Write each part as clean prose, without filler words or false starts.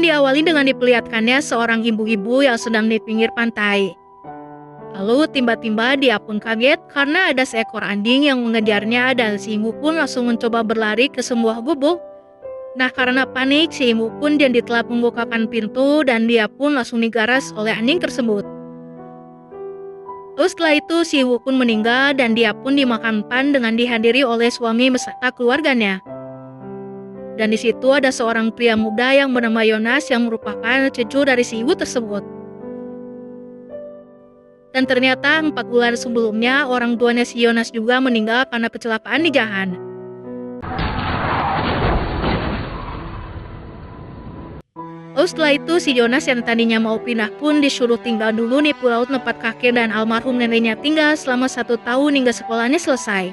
diawali dengan diperlihatkannya seorang ibu-ibu yang sedang di pinggir pantai. Lalu tiba-tiba dia pun kaget karena ada seekor anjing yang mengejarnya dan si ibu pun langsung mencoba berlari ke sebuah gubuk. Nah, karena panik, si ibu pun jadi telah membukakan pintu dan dia pun langsung digaras oleh anjing tersebut. Lalu setelah itu si ibu pun meninggal dan dia pun dimakamkan dengan dihadiri oleh suami beserta keluarganya. Dan di situ ada seorang pria muda yang bernama Yonas yang merupakan cucu dari si ibu tersebut. Dan ternyata 4 bulan sebelumnya orang tuanya si Yonas juga meninggal karena kecelakaan di jalan. Lalu setelah itu si Yonas yang tadinya mau pindah pun disuruh tinggal dulu di pulau tempat kakek dan almarhum neneknya tinggal selama 1 tahun hingga sekolahnya selesai.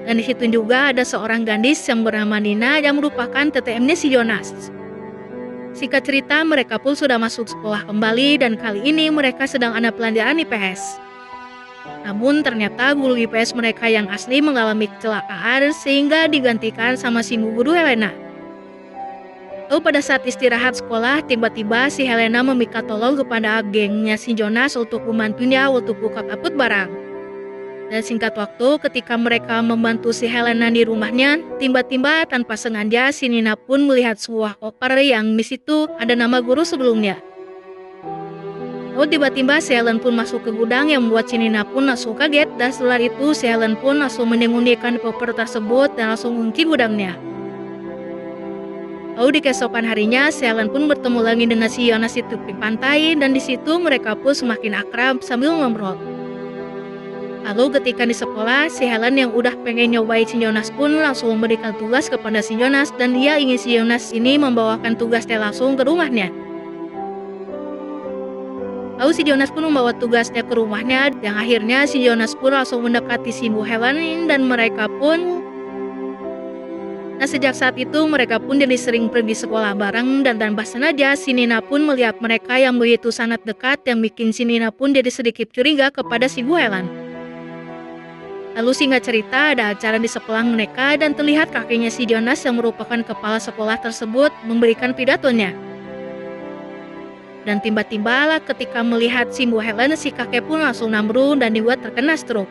Dan di situ juga ada seorang gadis yang bernama Nina yang merupakan TTM-nya si Yonas. Singkat cerita, mereka pun sudah masuk sekolah kembali dan kali ini mereka sedang ada pelajaran IPS. Namun ternyata guru IPS mereka yang asli mengalami kecelakaan sehingga digantikan sama si guru Helena. Lalu pada saat istirahat sekolah, tiba-tiba si Helena meminta tolong kepada gengnya si Jonas untuk membantunya untuk buka kaput barang. Dan singkat waktu ketika mereka membantu si Helena di rumahnya, tiba-tiba tanpa sengaja si Nina pun melihat sebuah koper yang di situ ada nama guru sebelumnya. Lalu tiba-tiba si Helen pun masuk ke gudang yang membuat si Nina pun langsung kaget dan setelah itu si Helen pun langsung menyembunyikan koper tersebut dan langsung mengunci gudangnya. Lalu di keesokan harinya si Helen pun bertemu lagi dengan si Yonas di tepi pantai dan di situ mereka pun semakin akrab sambil ngobrol. Lalu ketika di sekolah, si Helen yang udah pengen nyobain si Jonas pun langsung memberikan tugas kepada si Jonas dan dia ingin si Jonas ini membawakan tugasnya langsung ke rumahnya. Lalu si Jonas pun membawa tugasnya ke rumahnya yang akhirnya si Jonas pun langsung mendekati si Bu Helen dan mereka pun... Nah sejak saat itu mereka pun jadi sering pergi sekolah bareng dan tanpa sengaja si Nina pun melihat mereka yang begitu sangat dekat yang bikin si Nina pun jadi sedikit curiga kepada si Bu Helen. Lalu singkat cerita ada acara di sekolah mereka dan terlihat kakeknya si Jonas yang merupakan kepala sekolah tersebut memberikan pidatonya. Dan tiba-tiba lah ketika melihat si Bu Helen si kakek pun langsung nambrung dan dibuat terkena stroke.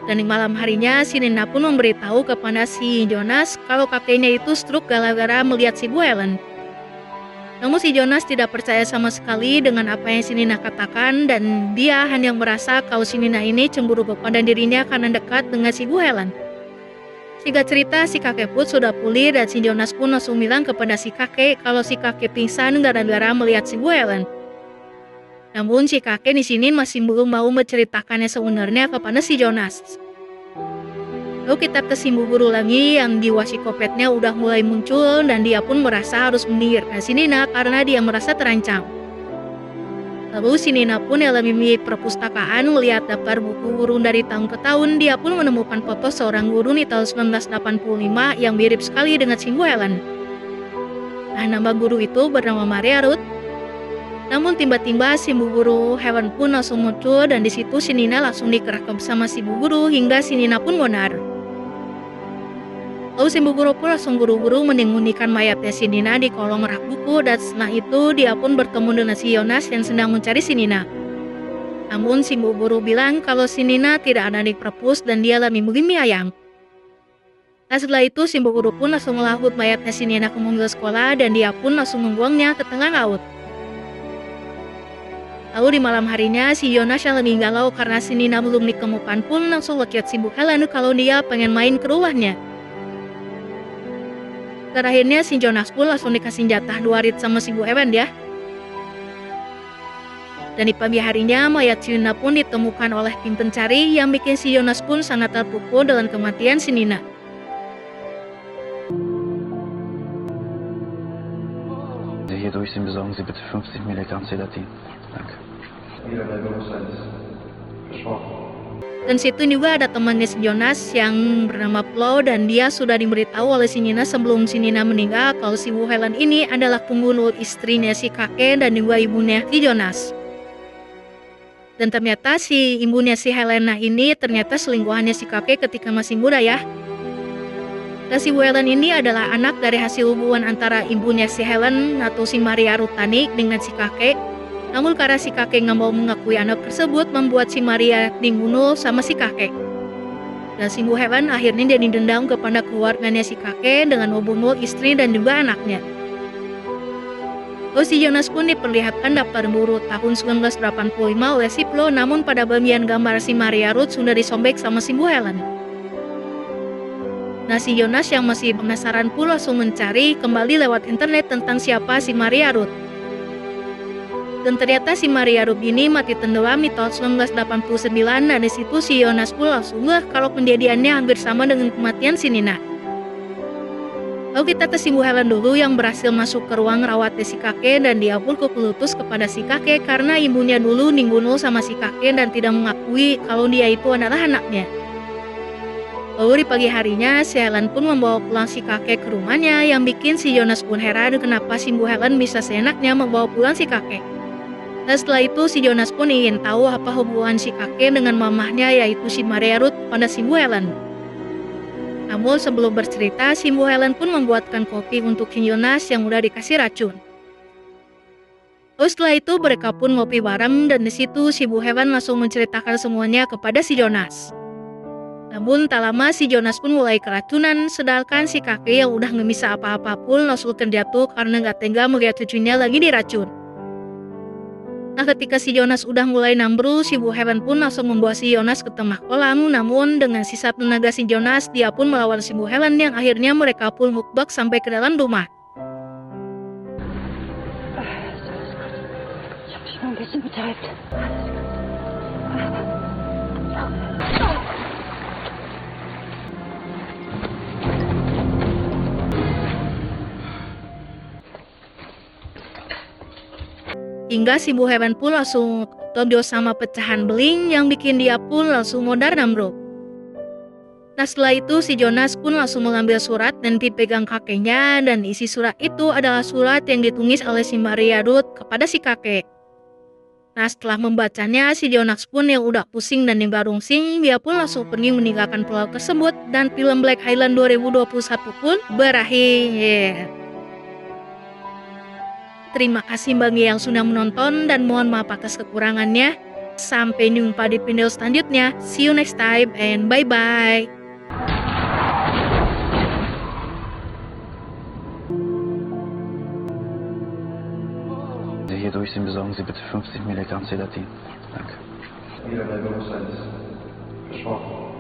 Dan di malam harinya si Nina pun memberitahu kepada si Jonas kalau kakeknya itu stroke gara-gara melihat si Bu Helen. Namun si Jonas tidak percaya sama sekali dengan apa yang si Nina katakan dan dia hanya merasa kalau si Nina ini cemburu kepada dirinya karena dekat dengan si Bu Helen. Singkat cerita si kakek pun sudah pulih dan si Jonas pun langsung bilang kepada si kakek kalau si kakek pingsan gara-gara melihat si Bu Helen. Namun si kakek di sini masih belum mau menceritakannya sebenarnya kepada si Jonas. Lalu kita ke si guru lagi yang jiwa psikopatnya udah mulai muncul dan dia pun merasa harus menyingkirkan si Nina karena dia merasa terancam. Lalu si Nina pun dalam mimpi perpustakaan melihat daftar buku guru dari tahun ke tahun, dia pun menemukan foto seorang guru di tahun 1985 yang mirip sekali dengan si Bu Helen. Nah nama guru itu bernama Maria Ruth. Namun tiba-tiba si Bu Guru Helen pun langsung muncul dan di situ si Nina langsung dikerahkan bersama si Bu Guru hingga si Nina pun mondar. Lalu si Bu Guru pun langsung buru-buru menyembunyikan mayatnya si Nina di kolong rak buku dan setelah itu dia pun bertemu dengan si Jonas yang sedang mencari si Nina. Namun si Bu Guru bilang kalau si Nina tidak ada di perpus dan dia lagi begini ayam. Nah setelah itu si Bu Guru pun langsung melahut mayatnya si Nina ke mobil sekolah dan dia pun langsung membuangnya ke tengah laut. Lalu di malam harinya si Jonas yang lebih galau karena si Nina belum ditemukan pun langsung ngechat si Bu Helen kalau dia pengen main ke rumahnya. Terakhirnya si Jonas pun langsung dikasih jatah 2 hari sama si Bu Helen ya. Dan di pagi harinya mayat si Nina pun ditemukan oleh tim pencari yang bikin si Jonas pun sangat terpukul dengan kematian si Nina. Hier durchsehen, besorgen Sie bitte 50 Milligramm Sedatin. Danke. Dan situ juga ada temannya si Jonas yang bernama Flo dan dia sudah diberitahu oleh si Nina sebelum si Nina meninggal kalau si Bu Helen ini adalah pembunuh istrinya si kakek dan juga ibunya si Jonas. Dan ternyata si ibunya si Helena ini ternyata selingkuhannya si kakek ketika masih muda ya. Dan si Bu Helen ini adalah anak dari hasil hubungan antara ibunya si Helen atau si Maria Rutani dengan si kakek. Namun karena si kakek nggak mau mengakui anak tersebut, membuat si Maria dibunuh sama si kakek. Dan si Bu Helen akhirnya jadi dendam kepada keluarganya si kakek dengan membunuh istri dan juga anaknya. Lalu si Jonas pun diperlihatkan daftar buruh tahun 1985 oleh si Plo, namun pada bagian gambar si Maria Ruth sudah disobek sama si Bu Helen. Nah, si Jonas yang masih penasaran pun langsung mencari kembali lewat internet tentang siapa si Maria Ruth. Dan ternyata si Maria Ruth ini mati tenggelam di tahun 1989, dan di situ si Jonas pun langsung kalau kejadiannya hampir sama dengan kematian si Nina. Lalu kita ke si Bu Helen dulu yang berhasil masuk ke ruang rawatnya si kakek, dan dia pun kepelutus kepada si kakek karena ibunya dulu dibunuh sama si kakek dan tidak mengakui kalau dia itu adalah anaknya. Lalu di pagi harinya, si Helen pun membawa pulang si kakek ke rumahnya, yang bikin si Jonas pun heran kenapa si Bu Helen bisa seenaknya membawa pulang si kakek. Dan setelah itu si Jonas pun ingin tahu apa hubungan si kakek dengan mamahnya, yaitu si Maria Ruth, pada si Bu Helen. Namun sebelum bercerita, si Bu Helen pun membuatkan kopi untuk si Jonas yang udah dikasih racun. Lalu setelah itu mereka pun ngopi bareng, dan di situ si Bu Helen langsung menceritakan semuanya kepada si Jonas. Namun tak lama si Jonas pun mulai keracunan, sedangkan si kakek yang udah nggak bisa apa-apa pun langsung terjatuh karena nggak tega melihat cucunya lagi diracun. Nah, ketika si Jonas udah mulai nambrul, si Bu Helen pun langsung membawa si Jonas ke tengah kolam. Namun dengan sisa tenaga si Jonas, dia pun melawan si Bu Helen, yang akhirnya mereka pun mukbang sampai ke dalam rumah. Ich hab dich mal ein bisschen betäubt. Hingga si Bu Helen pun langsung tonjol sama pecahan beling, yang bikin dia pun langsung modar nambruk. Nah, setelah itu si Jonas pun langsung mengambil surat dan dipegang kakeknya, dan isi surat itu adalah surat yang ditulis oleh si Maria Ruth kepada si kakek. Nah, setelah membacanya, si Jonas pun yang udah pusing dan digarungsing, dia pun langsung pergi meninggalkan pulau tersebut, dan film Black Island 2021 pun berakhir. Terima kasih bagi yang sudah menonton, dan mohon maaf atas kekurangannya. Sampai jumpa di video selanjutnya. See you next time and bye-bye. Hier durch sind, besorgen Sie bitte 50 Milligramm Sedatin. Danke. Wieder bei Bewusstsein ist. Versprochen.